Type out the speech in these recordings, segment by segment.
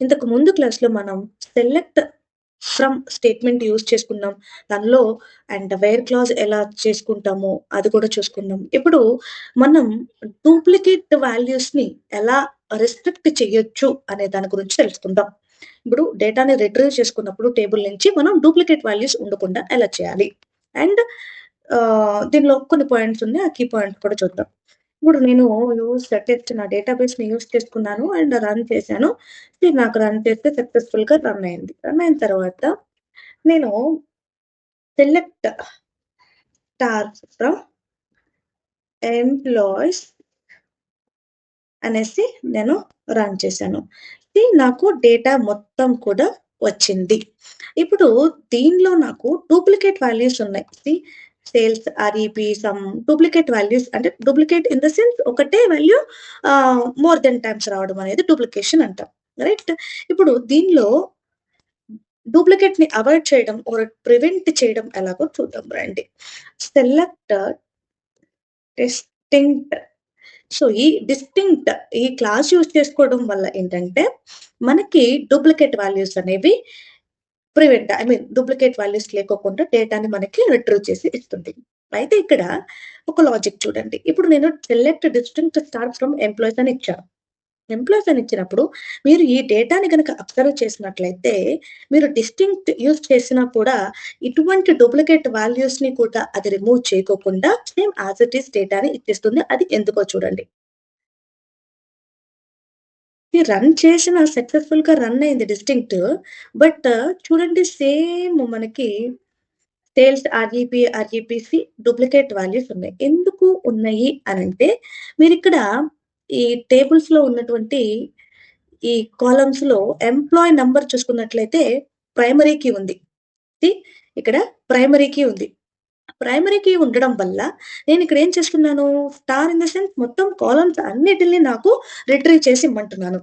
ఇంతకు ముందు క్లాస్‌లో మనం సెలెక్ట్ ఫ్రమ్ స్టేట్‌మెంట్ యూజ్ చేసుకున్నాం. దానిలో అండ్ వేర్ క్లాజ్ ఎలా చేసుకుంటామో అది కూడా చూసుకున్నాం. ఇప్పుడు మనం డూప్లికేట్ వాల్యూస్‌ని ఎలా రిస్ట్రిక్ట్ చేయొచ్చు అనే దాని గురించి తెలుసుకుందాం. ఇప్పుడు డేటాని రిట్రీవ్ చేసుకున్నప్పుడు టేబుల్ నుంచి మనం డూప్లికేట్ వాల్యూస్ ఉండకుండా ఎలా చేయాలి? అండ్ దీనిలో కొన్ని పాయింట్స్ ఉన్నాయి. ఆ కీ పాయింట్స్ కూడా చూద్దాం. ఇప్పుడు నేను టెస్ట్ నా డేటాబేస్‌ని యూజ్ చేసుకున్నాను అండ్ రన్ చేశాను. ఇది నాకు రన్ చేస్తే సక్సెస్‌ఫుల్‌గా రన్ అయింది. రన్ అయిన తర్వాత నేను సెలెక్ట్ స్టార్స్ ఫ్రమ్ ఎంప్లాయీస్ అనేసి నేను రన్ చేశాను. నాకు డేటా మొత్తం కూడా వచ్చింది. ఇప్పుడు దీనిలో నాకు డూప్లికేట్ వాల్యూస్ ఉన్నాయి. సేల్స్, ఆర్‌ఈపీ సమ్ డూప్లికేట్ వాల్యూస్ అంటే డూప్లికేట్ ఇన్ ద సెన్స్ ఒకటే వాల్యూ మోర్ దెన్ టైమ్స్ రావడం అనేది డూప్లికేషన్ అంటాం. రైట్? ఇప్పుడు దీనిలో డూప్లికేట్‌ని అవాయిడ్ చేయడం ఆర్ ప్రివెంట్ చేయడం ఎలాగో చూద్దాం రండి. సెలెక్ట్ డిస్టింక్ట్ ఈ క్లాస్ యూజ్ చేసుకోవడం వల్ల ఏంటంటే, మనకి డూప్లికేట్ వాల్యూస్ అనేవి డూప్లికేట్ వాల్యూస్ లేకోకుండా డేటాని మనకి రిట్రీవ్ చేసి ఇస్తుంది. అయితే ఇక్కడ ఒక లాజిక్ చూడండి. ఇప్పుడు నేను select distinct star from employees అని ఇచ్చాను. ఎంప్లాయీస్ అని ఇచ్చినప్పుడు మీరు ఈ డేటాని గనక అబ్జర్వ్ చేసినట్లయితే, మీరు డిస్టింక్ట్ యూజ్ చేసినా కూడా ఇటువంటి డూప్లికేట్ వాల్యూస్‌ని కూడా అది రిమూవ్ చేయకోకుండా సేమ్ యాస్ ఇట్ ఈస్ డేటాని ఇచ్చేస్తుంది. అది ఎందుకో చూడండి. రన్ చేసిన సక్సెస్‌ఫుల్‌గా రన్ అయింది డిస్టింక్ట్. బట్ చూడండి సేమ్ మనకి సేల్స్ ఆర్‌ఈపీసీ డూప్లికేట్ వాల్యూస్ ఉన్నాయి. ఎందుకు ఉన్నాయి అనంటే, మీరిక్కడ ఈ టేబుల్స్‌లో ఉన్నటువంటి ఈ కాలమ్స్‌లో ఎంప్లాయీ నంబర్ చూసుకున్నట్లయితే ప్రైమరీ కీ ఉంది. సి ఇక్కడ ప్రైమరీ కీ ఉంది. ప్రైమరీ కీ ఉండడం వల్ల నేనిక్కడ ఏం చేస్తున్నాను, స్టార్ ఇన్ ద సెన్స్ మొత్తం కాలమ్స్ అన్నిటిని నాకు రిట్రీవ్ చేసి ఇమ్మంటున్నాను.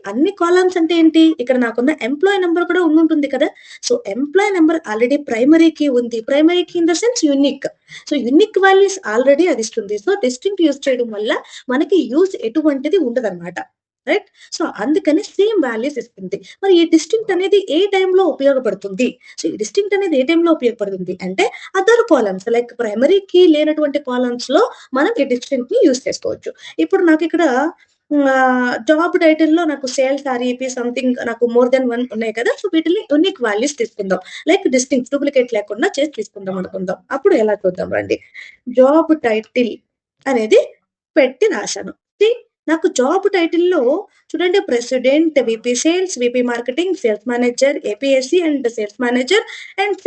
అన్ని కాలమ్స్ అంటే ఏంటి? ఇక్కడ నాకున్న ఎంప్లాయీ నంబర్ కూడా ఉండుంటుంది కదా! So, employee number already primary key ఉంది. Primary key in the sense unique. So, unique values already అది ఇస్తుంది. సో, డిస్టింక్ట్ యూజ్ చేయడం వల్ల మనకి యూజ్ ఎటువంటిది ఉండదనమాట. రైట్? సో, అందుకని సేమ్ వాల్యూస్ ఇస్తుంది. మరి ఈ డిస్టింక్ట్ అనేది ఏ టైంలో ఉపయోగపడుతుంది? సో, ఈ డిస్టింక్ట్ అనేది ఏ టైంలో ఉపయోగపడుతుంది అంటే other columns like primary key లేనటువంటి కాలమ్స్‌లో మనం ఈ డిస్టింక్ట్‌ని యూజ్ చేసుకోవచ్చు. ఇప్పుడు నాకిక్కడ జాబ్ టైటిల్‌లో నాకు సేల్స్ ఆర్‌ఈపీ సంథింగ్ నాకు మోర్ థాన్ 1 ఉన్నాయి కదా! సో, వీటిని యూనిక్ వాల్యూస్ తీసుకుందాం. లైక్ డిస్టింక్ట్ డూప్లికేట్ లేకుండా చేసి తీసుకుందాం అనుకుందాం. అప్పుడు ఎలా చూద్దాం రండి. జాబ్ టైటిల్ అనేది పెట్టి రాశాను. నాకు జాబ్ టైటిల్‌లో చూడండి president, VP sales, VP marketing, sales manager, APSC and sales manager and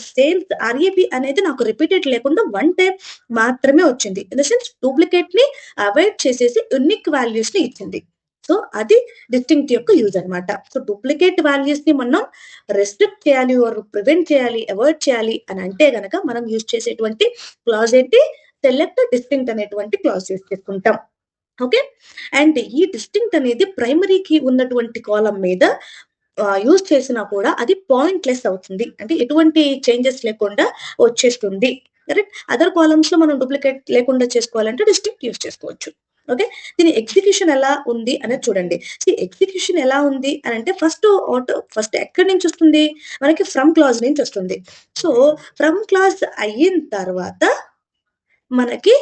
sales RAP అనేది నాకు రిపీటెడ్ లేకుండా వన్ టైమ్ మాత్రమే వచ్చింది. ఇన్ ద సెన్స్ డూప్లికేట్‌ని అవాయిడ్ చేసేసి యూనిక్ వాల్యూస్‌ని ఇచ్చింది. సో, అది డిస్టింక్ట్ యొక్క యూజ్ అనమాట. సో, డూప్లికేట్ వాల్యూస్‌ని మనం రెస్ట్రిక్ట్ చేయాలి ఆర్ ప్రివెంట్ చేయాలి, అవాయిడ్ చేయాలి అని అంటే గనక మనం యూజ్ చేసేటువంటి క్లాజ్ ఏంటి? సెలెక్ట్ డిస్టింక్ట్ అనేటువంటి క్లాజ్ యూజ్ చేసుకుంటాం. ఓకే. అండ్ ఈ డిస్టింక్ట్ అనేది ప్రైమరీ కీ ఉన్నటువంటి కాలమ్ మీద యూజ్ చేసినా కూడా అది పాయింట్‌లెస్ అవుతుంది. అంటే ఎటువంటి చేంజెస్ లేకుండా వచ్చేస్తుంది. కరెక్ట్. అదర్ కాలమ్స్‌లో మనం డూప్లికేట్ లేకుండా చేసుకోవాలంటే డిస్టింక్ట్ యూజ్ చేసుకోవచ్చు. ఓకే. దీని ఎగ్జిక్యూషన్ ఎలా ఉంది అనేది చూడండి. ఎగ్జిక్యూషన్ ఎలా ఉంది అనంటే ఫస్ట్ ఎక్కడి నుంచి వస్తుంది? మనకి ఫ్రమ్ క్లాజ్ నుంచి వస్తుంది. సో, ఫ్రమ్ క్లాజ్ అయిన తర్వాత మనకి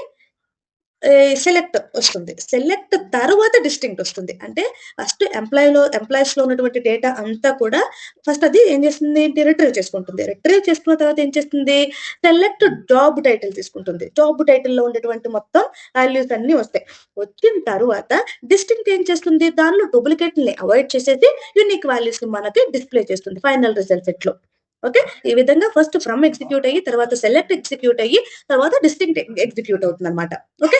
సెలెక్ట్ ఒస్తుంది. సెలెక్ట్ తరువాత డిస్టింక్ట్ ఒస్తుంది. అంటే ఫస్ట్ ఎంప్లాయీస్‌లో ఉన్నటువంటి డేటా అంతా కూడా ఫస్ట్ అది ఏం చేస్తుంది రిట్రీవ్ చేసుకుంటుంది. రిట్రీవ్ చేసుకున్న తర్వాత ఏం చేస్తుంది? సెలెక్ట్ జాబ్ టైటిల్ తీసుకుంటుంది. జాబ్ టైటిల్‌లో ఉండేటువంటి మొత్తం వాల్యూస్ అన్నీ వస్తాయి. వచ్చిన తరువాత డిస్టింక్ట్ ఏం చేస్తుంది? దానిలో డూప్లికేట్‌ని అవాయిడ్ చేసేసి యూనిక్ వాల్యూస్‌ని మనకి డిస్‌ప్లే చేస్తుంది ఫైనల్ రిజల్ట్ సెట్‌లో. ఓకే. ఈ విధంగా ఫస్ట్ ఫ్రమ్ ఎగ్జిక్యూట్ అయ్యి, తర్వాత సెలెక్ట్ ఎగ్జిక్యూట్ అయ్యి, తర్వాత డిస్టింక్ట్ ఎగ్జిక్యూట్ అవుతుందన్నమాట. ఓకే.